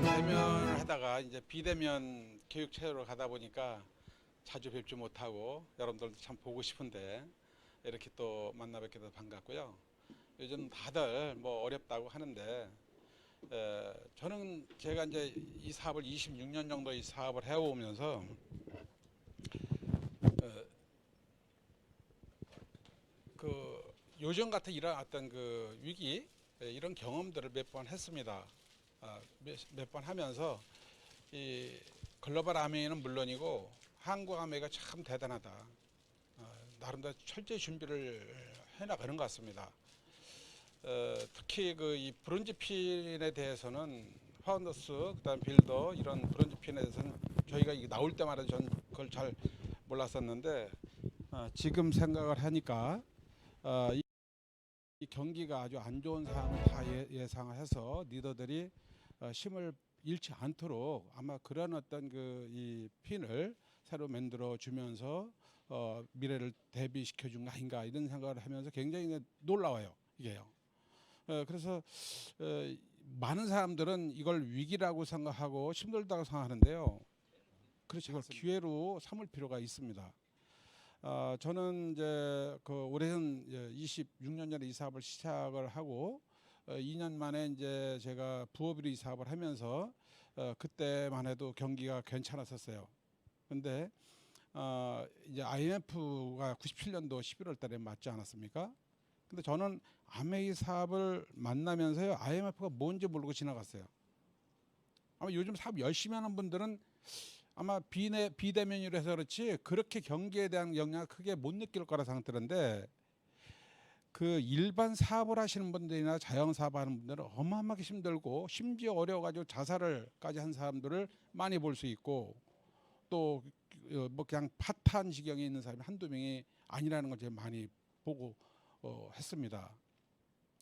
대면을 하다가 이제 비대면 교육 체제로 가다 보니까 자주 뵙지 못하고 여러분들도 참 보고 싶은데 이렇게 또 만나 뵙게 돼서 반갑고요. 요즘 다들 뭐 어렵다고 하는데 저는 제가 이제 이 사업을 26년 정도 이 사업을 해오면서 그 요즘 같은 이런 어떤 그 위기 이런 경험들을 몇 번 했습니다. 몇 번 하면서 이 글로벌 아메이는 물론이고 한국 아메이가 참 대단하다. 나름대로 철저히 준비를 해나가는 것 같습니다. 특히 그 이 브론즈 핀에 대해서는 파운더스 그다음 빌더 이런 브론즈 핀에 대해서는 저희가 이게 나올 때마다 전 그걸 잘 몰랐었는데 지금 생각을 하니까 이 경기가 아주 안 좋은 상황을 다 예상해서 리더들이 힘을 잃지 않도록 아마 그런 어떤 그 이 핀을 새로 만들어 주면서 미래를 대비시켜 준 거 아닌가 이런 생각을 하면서 굉장히 놀라워요 이게요. 그래서 많은 사람들은 이걸 위기라고 생각하고 힘들다고 생각하는데요. 그렇지 이걸 기회로 삼을 필요가 있습니다. 저는 이제 그 올해는 26년 전에 이 사업을 시작을 하고 2년 만에 이제 제가 부업으로 이 사업을 하면서 그때만 해도 경기가 괜찮았었어요. 근데 이제 IMF가 97년도 11월 달에 맞지 않았습니까? 근데 저는 아메이 사업을 만나면서요 IMF가 뭔지 모르고 지나갔어요. 아마 요즘 사업 열심히 하는 분들은 아마 비대면으로 해서 그렇지 그렇게 경기에 대한 영향을 크게 못 느낄 거라 생각드는데 그 일반 사업을 하시는 분들이나 자영 사업 하는 분들은 어마어마하게 힘들고 심지어 어려워가지고 자살을까지 한 사람들을 많이 볼 수 있고 또 뭐 그냥 파탄 지경에 있는 사람이 한두 명이 아니라는 걸 제가 많이 보고 했습니다.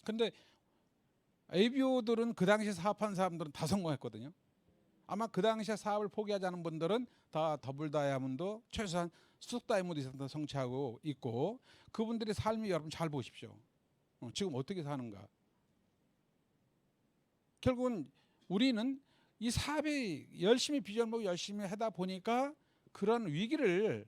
근데 ABO들은 그 당시 사업한 사람들은 다 성공했거든요. 아마 그 당시에 사업을 포기하지 않은 분들은 다 더블 다이아몬드 최소한 수석 다이아몬드 이상 다 성취하고 있고 그분들의 삶이 여러분 잘 보십시오. 지금 어떻게 사는가. 결국은 우리는 이 사업에 열심히 비전 보고 열심히 하다 보니까 그런 위기를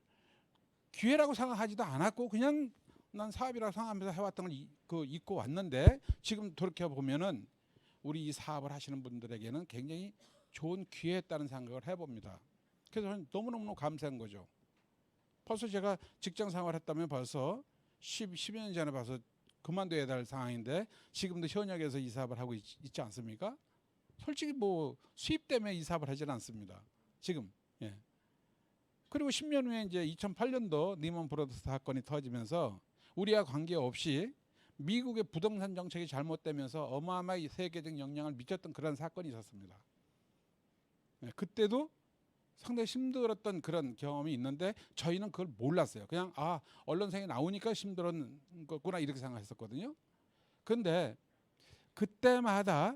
기회라고 생각하지도 않았고 그냥 난 사업이라고 생각하면서 해왔던 걸 잊고 왔는데 지금 돌이켜 보면은 우리 이 사업을 하시는 분들에게는 굉장히 좋은 기회였다는 생각을 해봅니다. 그래서 저는 너무너무 감사한 거죠. 벌써 제가 직장 생활했다면 벌써 10여 년 전에 봐서 그만둬야 될 상황인데 지금도 현역에서 이 사업을 하고 있지 않습니까? 솔직히 뭐 수입 때문에 이 사업을 하지는 않습니다. 지금. 예. 그리고 10년 후에 이제 2008년도 리먼 브러더스 사건이 터지면서 우리와 관계없이 미국의 부동산 정책이 잘못되면서 어마어마하게 세계적 영향을 미쳤던 그런 사건이 있었습니다. 그때도 상당히 힘들었던 그런 경험이 있는데 저희는 그걸 몰랐어요. 그냥 언론상에 나오니까 힘들었는 거구나 이렇게 생각했었거든요. 그런데 그때마다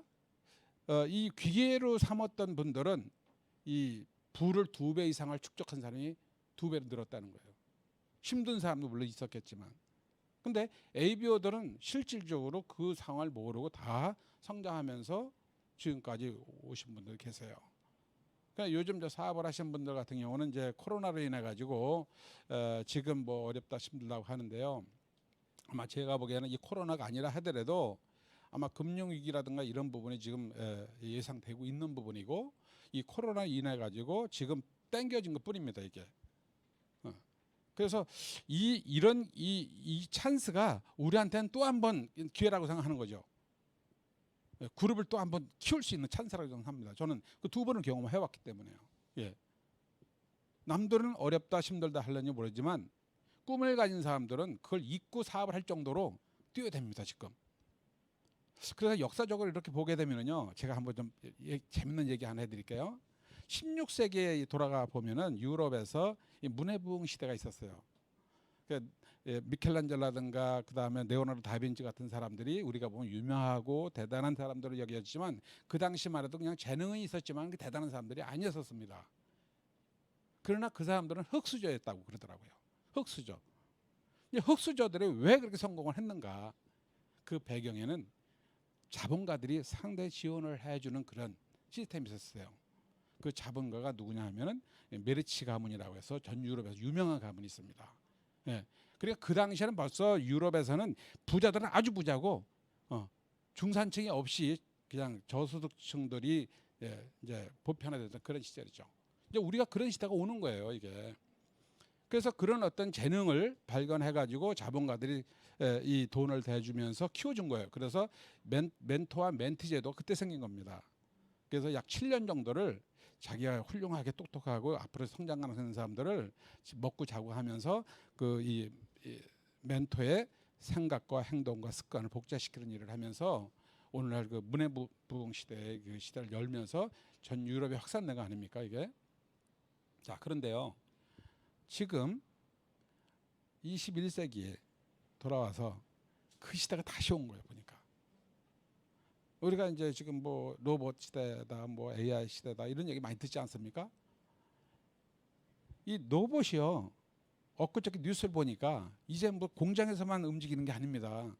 이 기회로 삼았던 분들은 이 부를 2배 이상을 축적한 사람이 2배로 늘었다는 거예요. 힘든 사람도 물론 있었겠지만. 근데 ABO들은 실질적으로 그 상황을 모르고 다 성장하면서 지금까지 오신 분들 계세요. 그러니까 요즘 저 사업을 하시는 분들 같은 경우는 이제 코로나로 인해 가지고 지금 뭐 어렵다 힘들다고 하는데요. 아마 제가 보기에는 이 코로나가 아니라 하더라도 아마 금융위기라든가 이런 부분이 지금 예상되고 있는 부분이고 이 코로나 인해 가지고 지금 땡겨진 것 뿐입니다 이게. 그래서 이런 찬스가 우리한테는 또 한 번 기회라고 생각하는 거죠. 그룹을 또 한 번 키울 수 있는 찬스라고 생각합니다. 저는 그 2번을 경험해 왔기 때문에요. 예. 남들은 어렵다 힘들다 하려니 모르지만 꿈을 가진 사람들은 그걸 잊고 사업을 할 정도로 뛰어댑니다 지금. 그래서 역사적으로 이렇게 보게 되면요, 제가 한번 좀 재밌는 얘기 하나 해드릴게요. 16세기에 돌아가 보면은 유럽에서 이 문해부흥 시대가 있었어요. 그러니까 미켈란젤라든가 그 다음에 레오나르도 다빈치 같은 사람들이 우리가 보면 유명하고 대단한 사람들을 여겼지만 그 당시만 해도 그냥 재능이 있었지만 그 대단한 사람들이 아니었었습니다. 그러나 그 사람들은 흙수저였다고 그러더라고요. 흙수저. 흙수저들이 왜 그렇게 성공을 했는가? 그 배경에는 자본가들이 상대 지원을 해주는 그런 시스템이 있었어요. 그 자본가가 누구냐 하면은 메르치 가문이라고 해서 전 유럽에서 유명한 가문이 있습니다. 예. 그러니까 그 당시에는 벌써 유럽에서는 부자들은 아주 부자고 중산층이 없이 그냥 저소득층들이 이제 보편화됐던 그런 시절이죠. 이제 우리가 그런 시대가 오는 거예요, 이게. 그래서 그런 어떤 재능을 발견해가지고 자본가들이 이 돈을 대주면서 키워준 거예요. 그래서 멘토와 멘티 제도가 그때 생긴 겁니다. 그래서 약 7년 정도를 자기가 훌륭하게 똑똑하고 앞으로 성장 가능한 사람들을 먹고 자고 하면서 이 멘토의 생각과 행동과 습관을 복제시키는 일을 하면서 오늘날 그 문해부흥 시대의 그 시대를 열면서 전 유럽에 확산된 거 아닙니까, 이게? 자, 그런데요. 지금 21세기에 돌아와서 그 시대가 다시 온 거예요, 보니까. 우리가 이제 지금 뭐 로봇 시대다, 뭐 AI 시대다 이런 얘기 많이 듣지 않습니까? 이 로봇이요. 엊그저께 뉴스를 보니까 이제 뭐 공장에서만 움직이는 게 아닙니다.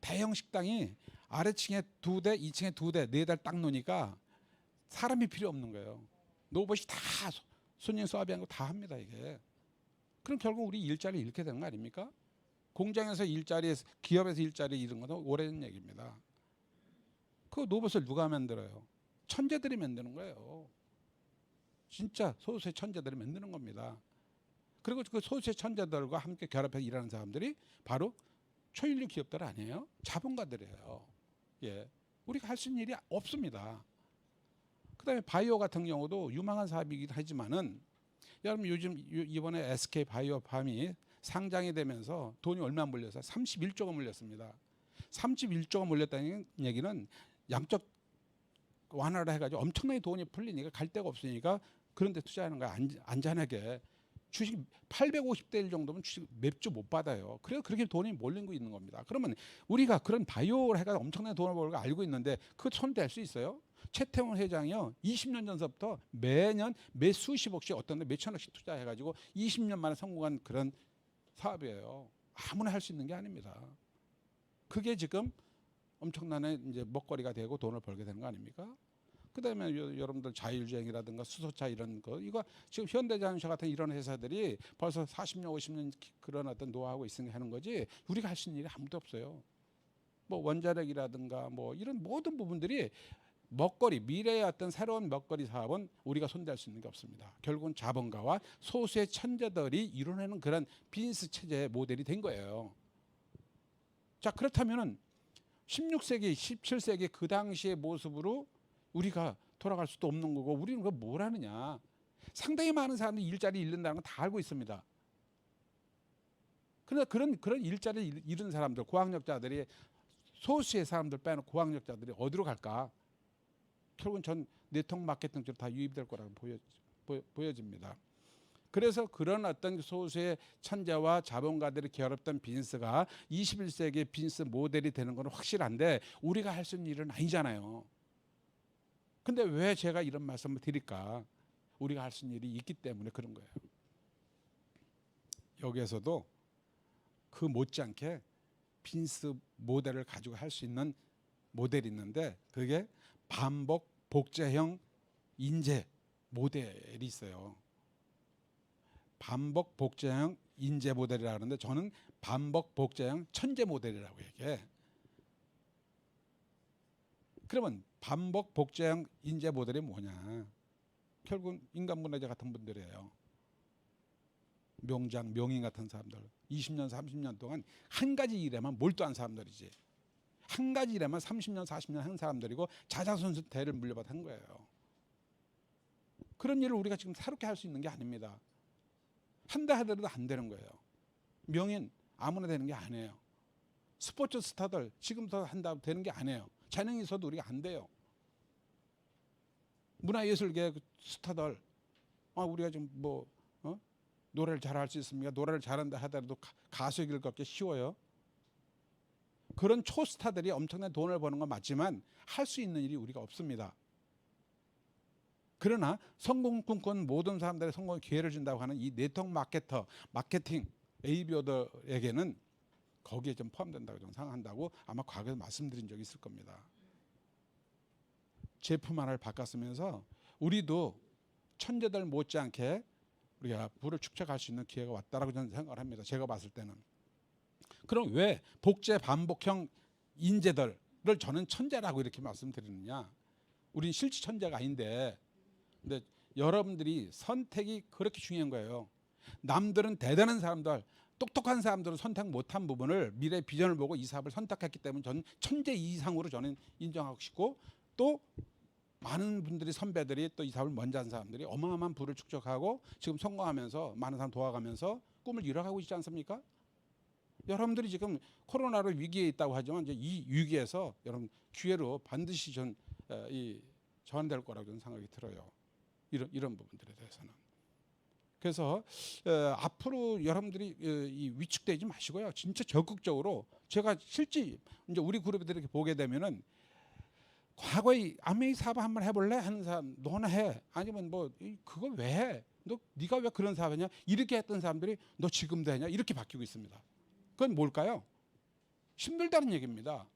대형 식당이 아래층에 2대, 2층에 2대, 4대 딱 놓으니까 사람이 필요 없는 거예요. 로봇이 다 손님 서비한 거 다 합니다, 이게. 그럼 결국 우리 일자리 잃게 되는 거 아닙니까? 공장에서 일자리, 기업에서 일자리 잃은 건 오래된 얘기입니다. 그 로봇을 누가 만들어요? 천재들이 만드는 거예요. 진짜 소수의 천재들이 만드는 겁니다. 그리고 그 소수의 천재들과 함께 결합해서 일하는 사람들이 바로 초인류 기업들 아니에요? 자본가들이에요. 예. 우리가 할 수 있는 일이 없습니다. 그다음에 바이오 같은 경우도 유망한 사업이긴 하지만은 여러분 요즘 이번에 SK 바이오팜이 상장이 되면서 돈이 얼마 물려서 31조가 물렸습니다. 31조가 물렸다는 얘기는 양적 완화를 해가지고 엄청나게 돈이 풀리니까 갈 데가 없으니까 그런 데 투자하는 거야. 안전하게. 주식 850대 1 정도면 주식 몇 주 못 받아요. 그래서 그렇게 돈이 몰리고 있는 겁니다. 그러면 우리가 그런 바이오를 해가 엄청나게 돈을 벌고 알고 있는데 그 손 댈 수 있어요? 최태원 회장이요. 20년 전서부터 매년 매 수십억씩 어떤 데 몇천억씩 투자해가지고 20년 만에 성공한 그런 사업이에요. 아무나 할 수 있는 게 아닙니다. 그게 지금 엄청난 이제 먹거리가 되고 돈을 벌게 되는 거 아닙니까? 그다음에 여러분들 자율주행이라든가 수소차 이런 거 이거 지금 현대자동차 같은 이런 회사들이 벌써 40년 50년 그런 어떤 노하우가 있으니 하는 거지 우리가 할 수 있는 일이 아무도 없어요. 뭐 원자력이라든가 뭐 이런 모든 부분들이 먹거리 미래의 어떤 새로운 먹거리 사업은 우리가 손댈 수 있는 게 없습니다. 결국은 자본가와 소수의 천재들이 이뤄내는 그런 비즈니스 체제의 모델이 된 거예요. 자, 그렇다면은 16세기, 17세기 그 당시의 모습으로 우리가 돌아갈 수도 없는 거고 우리는 그걸 뭘 하느냐. 상당히 많은 사람들이 일자리 잃는다는 건 다 알고 있습니다. 그러나 그런 일자리를 잃은 사람들, 고학력자들이 소수의 사람들 빼놓고 고학력자들이 어디로 갈까? 결국은 전 네트워크 마케팅 쪽으로 다 유입될 거라고 보여집니다. 그래서 그런 어떤 소수의 천재와 자본가들이 결합된 비즈니스가 21세기의 비즈니스 모델이 되는 건 확실한데 우리가 할 수 있는 일은 아니잖아요. 근데 왜 제가 이런 말씀을 드릴까? 우리가 할 수 있는 일이 있기 때문에 그런 거예요. 여기에서도 그 못지않게 비즈니스 모델을 가지고 할 수 있는 모델이 있는데 그게 반복 복제형 인재 모델이 있어요. 반복 복제형 인재 모델이라고 하는데 저는 반복 복제형 천재 모델이라고 얘기해. 그러면 반복 복제형 인재 모델이 뭐냐? 결국은 인간문화재 같은 분들이에요. 명장, 명인 같은 사람들 20년, 30년 동안 한 가지 일에만 몰두한 사람들이지. 한 가지 일에만 30년, 40년 한 사람들이고 자자손손 대를 물려받아 한 거예요. 그런 일을 우리가 지금 새롭게 할 수 있는 게 아닙니다. 한다 하더라도 안 되는 거예요. 명인 아무나 되는 게 아니에요. 스포츠 스타들 지금부터 한다고 되는 게 아니에요. 재능이 있어도 우리가 안 돼요. 문화예술계 스타들 우리가 지금 뭐 노래를 잘할 수 있습니까? 노래를 잘한다 하더라도 가수이길 걷기 쉬워요. 그런 초스타들이 엄청난 돈을 버는 건 맞지만 할 수 있는 일이 우리가 없습니다. 그러나 성공 꿈꾼 모든 사람들의 성공의 기회를 준다고 하는 이 네트워크 마케팅 에이비어들에게는 거기에 좀 포함된다고 저는 생각한다고 아마 과거에 말씀드린 적이 있을 겁니다. 제품 하나를 바꿨으면서 우리도 천재들 못지않게 우리가 부를 축적할 수 있는 기회가 왔다라고 저는 생각을 합니다. 제가 봤을 때는. 그럼 왜 복제 반복형 인재들을 저는 천재라고 이렇게 말씀드리느냐? 우린 실제 천재가 아닌데, 근데 여러분들이 선택이 그렇게 중요한 거예요. 남들은 대단한 사람들, 똑똑한 사람들은 선택 못한 부분을 미래 비전을 보고 이 사업을 선택했기 때문에 저는 천재 이상으로 저는 인정하고 싶고, 또 많은 분들이 선배들이 또 이 사업을 먼저 한 사람들이 어마어마한 부를 축적하고 지금 성공하면서 많은 사람 도와가면서 꿈을 이뤄가고 있지 않습니까? 여러분들이 지금 코로나로 위기에 있다고 하지만 이제 이 위기에서 여러분 기회로 반드시 전환될 거라고 저는 생각이 들어요. 이런 부분들에 대해서는. 그래서 앞으로 여러분들이 위축되지 마시고요. 진짜 적극적으로 제가 실제 이제 우리 그룹들 이렇게 보게 되면은 과거에 아메이 사업 한번 해볼래 하는 사람 너나 해. 아니면 뭐 그거 왜 해? 네가 왜 그런 사업하냐? 이렇게 했던 사람들이 너 지금도 하냐? 이렇게 바뀌고 있습니다. 그건 뭘까요? 힘들다는 얘기입니다.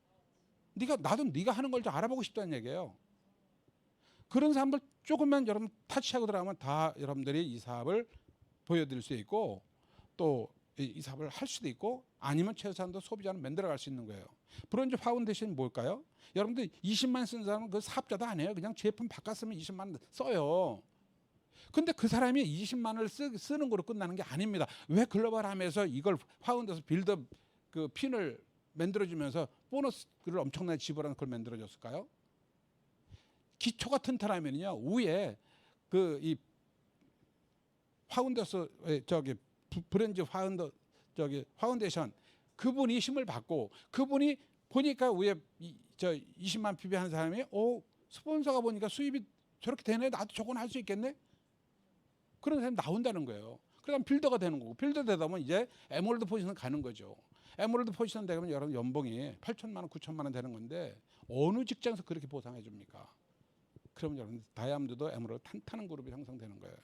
나도 네가 하는 걸 좀 알아보고 싶다는 얘기예요. 그런 사람들 조금만 여러분 타치하고 들어가면 다 여러분들이 이 사업을 보여드릴 수 있고 또 이 사업을 할 수도 있고 아니면 최소한도 소비자는 만들어갈 수 있는 거예요. 브론즈 파운데이션이 뭘까요? 여러분들 20만 쓴 사람은 그 사업자도 아니에요. 그냥 제품 바꿨으면 20만 원 써요. 근데 그 사람이 20만 원을 쓰는 거로 끝나는 게 아닙니다. 왜 글로벌함에서 이걸 파운드에서 빌드업 그 핀을 만들어주면서 보너스를 엄청나게 지불하는 걸 만들어줬을까요? 기초가 튼튼하면요 위에 이 파운더스 브랜드 파운데이션 그분이 힘을 받고 그분이 보니까 위에 20만 PB 하는 사람이 스폰서가 보니까 수입이 저렇게 되네 나도 저건 할 수 있겠네 그런 사람이 나온다는 거예요. 그다음 빌더가 되는 거고 빌더 되다 보면 이제 에메랄드 포지션 가는 거죠. 에메랄드 포지션 되면 여러분 연봉이 8천만 원, 9천만 원 되는 건데 어느 직장에서 그렇게 보상해 줍니까? 그럼 여러분 다이아몬드도 에메랄드 탄탄한 그룹이 형성되는 거예요.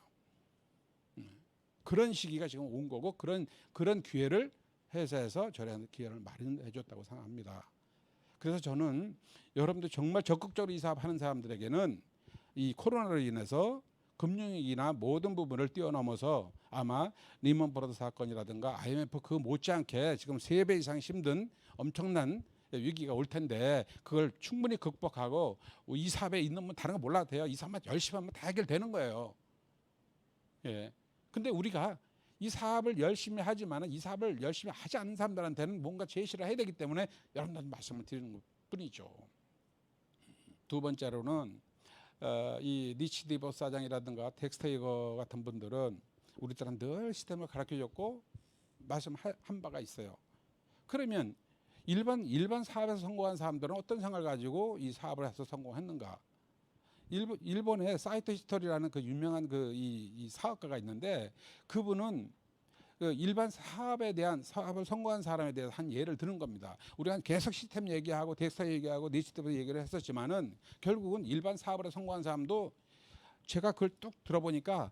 그런 시기가 지금 온 거고 그런 기회를 회사에서 저런 기회를 마련해 줬다고 생각합니다. 그래서 저는 여러분들 정말 적극적으로 이 사업하는 사람들에게는 이 코로나로 인해서 금융위기나 모든 부분을 뛰어넘어서 아마 리먼 브라더스 사건이라든가 IMF 그 못지않게 지금 3배 이상 힘든 엄청난 위기가 올 텐데 그걸 충분히 극복하고 이 사업에 있는 분 다른 거 몰라도 돼요. 이 사업만 열심히 하면 다 해결되는 거예요. 예. 근데 우리가 이 사업을 열심히 하지만 이 사업을 열심히 하지 않는 사람들한테는 뭔가 제시를 해야 되기 때문에 여러분들한테 말씀을 드리는 것 뿐이죠. 두 번째로는 이 니치 디버스 사장이라든가 텍스테이거 같은 분들은 우리들은 늘 시스템을 가르쳐줬고 말씀한 바가 있어요. 그러면 일반 사업에서 성공한 사람들은 어떤 생각을 가지고 이 사업을 해서 성공했는가? 일본의 사이트 히스토리라는 그 유명한 이 사업가가 있는데 그분은 그 일반 사업을 성공한 사람에 대해서 한 예를 드는 겁니다. 우리가 계속 시스템 얘기하고 덱스터 얘기하고 니치티브 얘기를 했었지만은 결국은 일반 사업으로 성공한 사람도 제가 그걸 뚝 들어보니까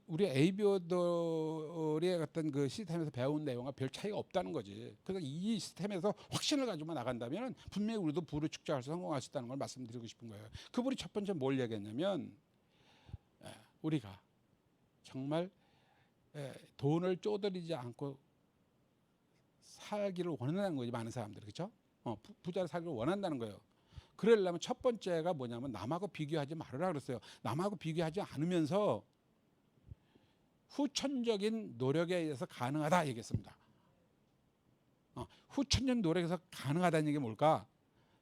우리 에이비어들의 어떤 그 시스템에서 배운 내용과 별 차이가 없다는 거지. 그래서 이 시스템에서 확신을 가지고 나간다면 분명히 우리도 부를 축적해서 성공할 수 있다는 걸 말씀드리고 싶은 거예요. 그분이 첫 번째 뭘 얘기했냐면 우리가 정말 돈을 쪼들이지 않고 살기를 원한다는 거지. 많은 사람들이 그렇죠? 부자로 살기를 원한다는 거예요. 그러려면 첫 번째가 뭐냐면 남하고 비교하지 말으라 그랬어요. 남하고 비교하지 않으면서 후천적인 노력에 의해서 가능하다 얘기했습니다. 후천적 노력에서 가능하다는 얘기 뭘까?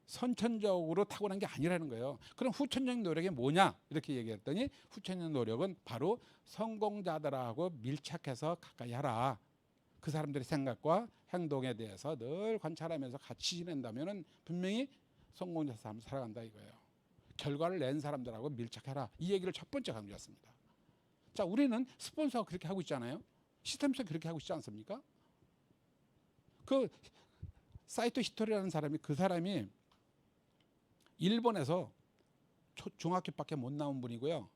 선천적으로 타고난 게 아니라는 거예요. 그럼 후천적 노력이 뭐냐? 이렇게 얘기했더니 후천적 노력은 바로 성공자들하고 밀착해서 가까이 하라. 그 사람들의 생각과 행동에 대해서 늘 관찰하면서 같이 지낸다면 분명히 성공자 삶을 살아간다 이거예요. 결과를 낸 사람들하고 밀착해라. 이 얘기를 첫 번째 강조했습니다. 자, 우리는 스폰서가 그렇게 하고 있잖아요. 시스템에서 그렇게 하고 있지 않습니까? 그 사이토 히토리라는 사람이 그 사람이 일본에서 중학교밖에 못 나온 분이고요.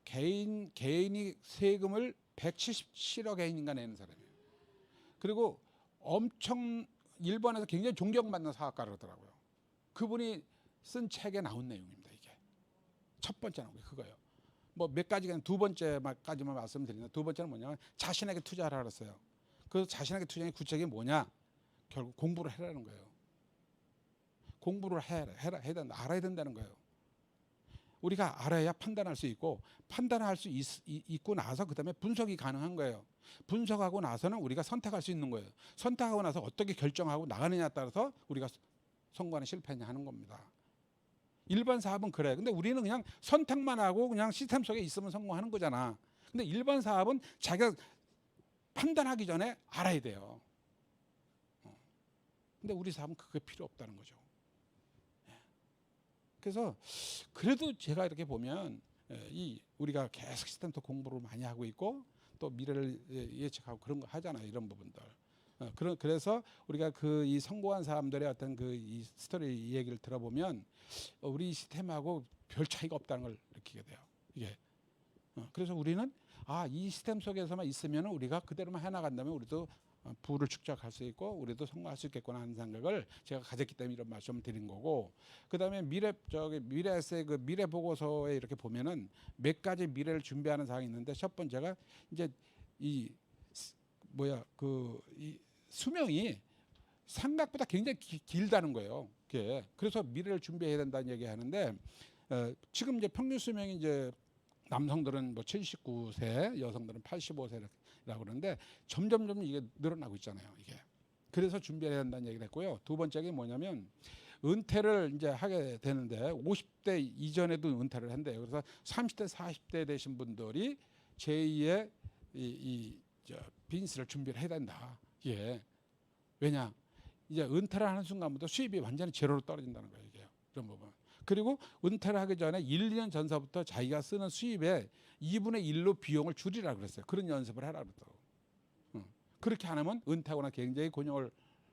개인이 세금을 177억 엔인가 내는 사람이에요. 그리고 엄청 일본에서 굉장히 존경받는 사학가라더라고요. 그분이 쓴 책에 나온 내용입니다. 이게 첫 번째 나온 게 그거예요. 뭐 몇 가지가 두 번째까지만 말씀드리는데, 두 번째는 뭐냐면 자신에게 투자하라 그랬어요. 그 자신에게 투자의 구체적이 뭐냐? 결국 공부를 해라는 거예요. 공부를 해야 된다, 알아야 된다는 거예요. 우리가 알아야 판단할 수 있고, 판단할 수 있고 나서 그다음에 분석이 가능한 거예요. 분석하고 나서는 우리가 선택할 수 있는 거예요. 선택하고 나서 어떻게 결정하고 나가느냐에 따라서 우리가 성공하는 실패냐 하는 겁니다. 일반 사업은 그래. 근데 우리는 그냥 선택만 하고 그냥 시스템 속에 있으면 성공하는 거잖아. 근데 일반 사업은 자기가 판단하기 전에 알아야 돼요. 근데 우리 사업은 그게 필요 없다는 거죠. 그래서 그래도 제가 이렇게 보면 이 우리가 계속 시스템도 공부를 많이 하고 있고 또 미래를 예측하고 그런 거 하잖아요. 이런 부분들. 그래서 우리가 그 이 성공한 사람들의 어떤 그 이 스토리 얘기를 들어보면 우리 시스템하고 별 차이가 없다는 걸 느끼게 돼요. 이게. 그래서 우리는 이 시스템 속에서만 있으면 우리가 그대로만 해나간다면 우리도 부를 축적할 수 있고 우리도 성공할 수 있겠구나 하는 생각을 제가 가졌기 때문에 이런 말씀을 드린 거고, 그다음에 미래에서의 그 미래 보고서에 이렇게 보면은 몇 가지 미래를 준비하는 사항이 있는데, 첫 번째가 이제 이 수명이 생각보다 굉장히 길다는 거예요. 그래서 미래를 준비해야 된다는 얘기하는데, 지금 이제 평균 수명이 이제 남성들은 뭐 79세, 여성들은 85세라고 그러는데 점점 이게 늘어나고 있잖아요. 이게. 그래서 준비해야 한다는 얘기를 했고요. 두 번째가 뭐냐면 은퇴를 이제 하게 되는데 50대 이전에도 은퇴를 한대요. 그래서 30대, 40대 되신 분들이 제2의 비즈니스를 준비를 해야 된다. 예. 왜냐? 이제 은퇴를 하는 순간부터 수입이 완전히 제로로 떨어진다는 거예요. 이게. 이런 부분. 그리고 은퇴를 하기 전에 1, 2년 전서부터 자기가 쓰는 수입의 2분의 1로 비용을 줄이라 그랬어요. 그런 연습을 하라 그러더라고요. 그렇게 안 하면 은퇴하거나 굉장히 곤욕을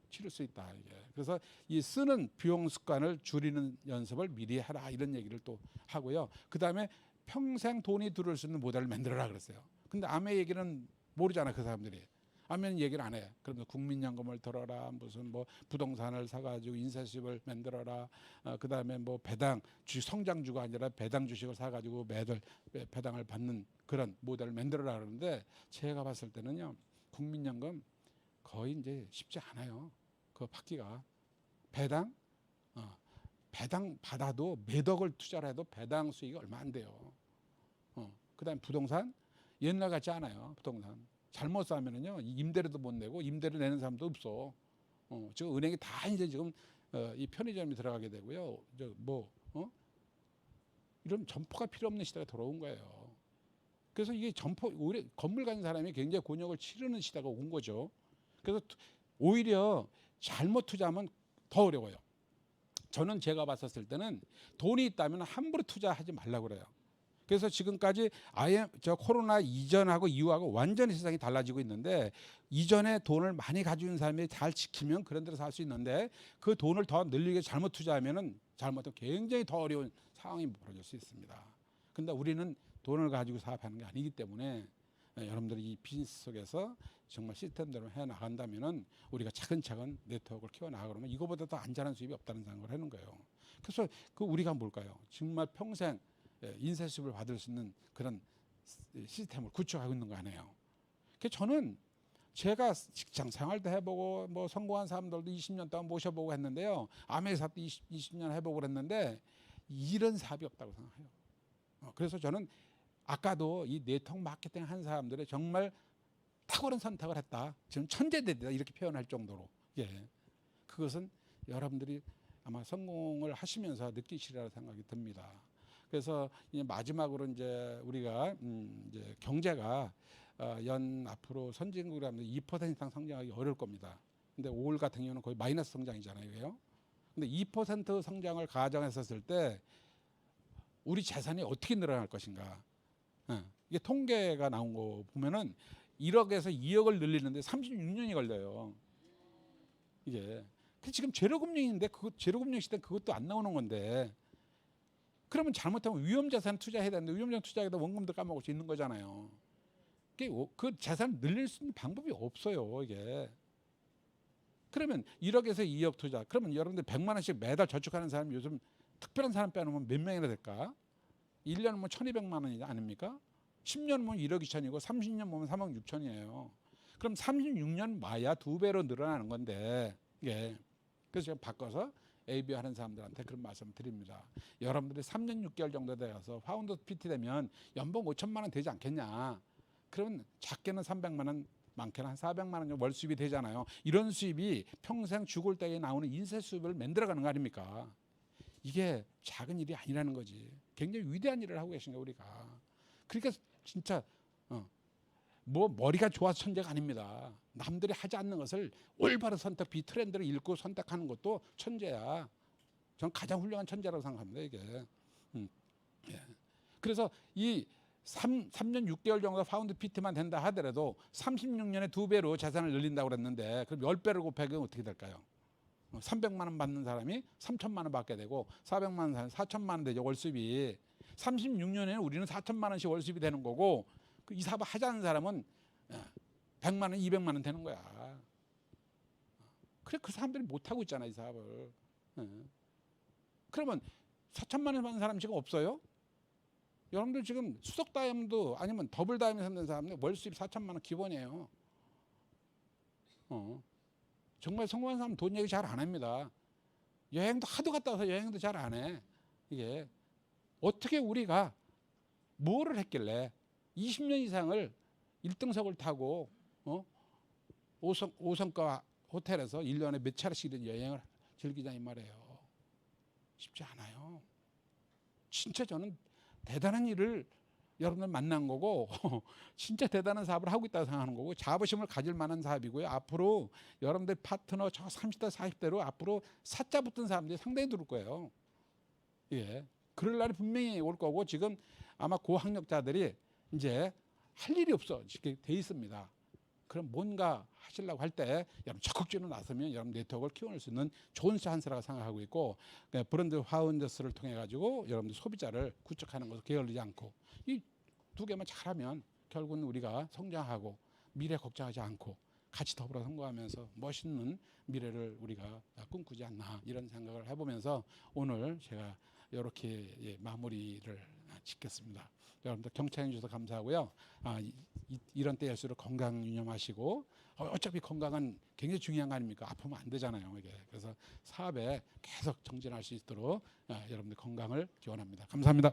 치를 수 있다. 이게. 그래서 이 쓰는 비용 습관을 줄이는 연습을 미리 하라 이런 얘기를 또 하고요. 그다음에 평생 돈이 들어올 수 있는 모델을 만들어라 그랬어요. 근데 아메 얘기는 모르잖아, 그 사람들이. 하면 얘기를 안 해. 그러면 국민연금을 들어라, 무슨 뭐 부동산을 사가지고 인센티브를 만들어라. 그다음에 뭐 배당 주식 성장주가 아니라 배당 주식을 사가지고 매달 배당을 받는 그런 모델을 만들어라 그러는데, 제가 봤을 때는요, 국민연금 거의 이제 쉽지 않아요. 그거 받기가. 배당 받아도 몇 억을 투자를 해도 배당 수익이 얼마 안 돼요. 그다음 부동산 옛날 같지 않아요. 부동산. 잘못 사면은요, 임대료도 못 내고 임대료 내는 사람도 없어. 지금 은행이 다 이제 지금 이 편의점이 들어가게 되고요. 이런 점포가 필요 없는 시대가 돌아온 거예요. 그래서 이게 건물 가진 사람이 굉장히 곤욕을 치르는 시대가 온 거죠. 그래서 오히려 잘못 투자하면 더 어려워요. 저는 제가 봤었을 때는 돈이 있다면 함부로 투자하지 말라고 그래요. 그래서 지금까지 코로나 이전하고 이후하고 완전히 세상이 달라지고 있는데, 이전에 돈을 많이 가지고 있는 사람이 잘 지키면 그런 데서 살 수 있는데, 그 돈을 더 늘리게 잘못 투자하면은 잘못하면 굉장히 더 어려운 상황이 벌어질 수 있습니다. 근데 우리는 돈을 가지고 사업하는 게 아니기 때문에 여러분들이 이 비즈니스 속에서 정말 시스템대로 해 나간다면은 우리가 차근차근 네트워크를 키워 나가면 이거보다 더 안전한 수입이 없다는 생각을 하는 거예요. 그래서 우리가 뭘까요? 정말 평생 인센티브를 받을 수 있는 그런 시스템을 구축하고 있는 거 아니에요. 그래서 저는 제가 직장 생활도 해보고 뭐 성공한 사람들도 20년 동안 모셔보고 했는데요. 아메리카도 20년 해보고 그랬는데 이런 사업이 없다고 생각해요. 그래서 저는 아까도 이 네트워크 마케팅 한 사람들의 정말 탁월한 선택을 했다. 지금 천재들이다 이렇게 표현할 정도로. 예. 그것은 여러분들이 아마 성공을 하시면서 느끼시리라 생각이 듭니다. 그래서 이제 마지막으로 이제 우리가 이제 경제가 연 앞으로 선진국이라면 2% 이상 성장하기 어려울 겁니다. 근데 5월 같은 경우는 거의 마이너스 성장이잖아요. 근데 2% 성장을 가정했었을 때 우리 재산이 어떻게 늘어날 것인가? 이게 통계가 나온 거 보면은 1억에서 2억을 늘리는데 36년이 걸려요. 이게 지금 제로금융인데 제로금융 시대 그것도 안 나오는 건데. 그러면 잘못하면 위험자산 투자해야 되는데 위험자산 투자하다 원금도 까먹을 수 있는 거잖아요. 그 재산을 늘릴 수 있는 방법이 없어요. 이게. 그러면 1억에서 2억 투자. 그러면 여러분들 100만 원씩 매달 저축하는 사람이 요즘 특별한 사람 빼놓으면 몇 명이나 될까? 1년은 뭐 1200만 원이 아닙니까? 10년 뭐 1억 2천이고 30년 보면 3억 6천이에요. 그럼 36년 마야 2배로 늘어나는 건데 이게 그래서 제가 바꿔서 ABO 하는 사람들한테 그런 말씀을 드립니다. 여러분들이 3년 6개월 정도 되어서 파운더 PT 되면 연봉 5천만 원 되지 않겠냐. 그러면 작게는 300만 원, 많게는 한 400만 원 월 수입이 되잖아요. 이런 수입이 평생 죽을 때에 나오는 인쇄 수입을 만들어가는 거 아닙니까? 이게 작은 일이 아니라는 거지. 굉장히 위대한 일을 하고 계신 거예요, 우리가. 그러니까 진짜 뭐 머리가 좋아서 천재가 아닙니다. 남들이 하지 않는 것을 올바른 선택, 비트렌드를 읽고 선택하는 것도 천재야. 저는 가장 훌륭한 천재라고 생각합니다, 이게. 예. 그래서 이 3년 6개월 정도 파운드 PT만 된다 하더라도 36년에 2배로 자산을 늘린다고 그랬는데 그럼 10배를 곱하면 어떻게 될까요? 300만 원 받는 사람이 3천만 원 받게 되고 400만 원 사람이 4천만 원 되죠, 월수입이. 36년에는 우리는 4천만 원씩 월수입이 되는 거고 이 사업 하자는 사람은 100만 원, 200만 원 되는 거야. 그래 그 사람들이 못 하고 있잖아, 이 사업을. 그러면 4천만 원 받는 사람 지금 없어요? 여러분들 지금 수석 다이아몬드 아니면 더블 다이아몬드 받는 사람들 월 수입 4천만 원 기본이에요. 정말 성공한 사람 돈 얘기 잘 안 합니다. 여행도 하도 갔다 와서 여행도 잘 안 해. 이게 어떻게 우리가 뭐를 했길래 20년 이상을 1등석을 타고 5성과 호텔에서 1년에 몇 차례씩이든 여행을 즐기자 이 말이에요. 쉽지 않아요. 진짜 저는 대단한 일을 여러분들 만난 거고 진짜 대단한 사업을 하고 있다고 생각하는 거고 자부심을 가질 만한 사업이고요. 앞으로 여러분들 파트너 저 30대 40대로 앞으로 사자 붙은 사람들이 상당히 들을 거예요. 예. 그럴 날이 분명히 올 거고 지금 아마 고학력자들이 이제 할 일이 없어 이렇게 돼 있습니다. 그럼 뭔가 하시려고 할 때 여러분 적극적으로 나서면 여러분 네트워크를 키워낼 수 있는 좋은 찬스라고 생각하고 있고 브랜드 파운더스를 통해 가지고 여러분들 소비자를 구축하는 것을 게을리지 않고 이 두 개만 잘하면 결국은 우리가 성장하고 미래 걱정하지 않고 같이 더불어 성공하면서 멋있는 미래를 우리가 꿈꾸지 않나 이런 생각을 해보면서 오늘 제가 이렇게 마무리를 짓겠습니다. 여러분들 경청해 주셔서 감사하고요. 이런 때일수록 건강 유념하시고 어차피 건강은 굉장히 중요한 거 아닙니까? 아프면 안 되잖아요. 이게. 그래서 사업에 계속 정진할 수 있도록 여러분들 건강을 기원합니다. 감사합니다.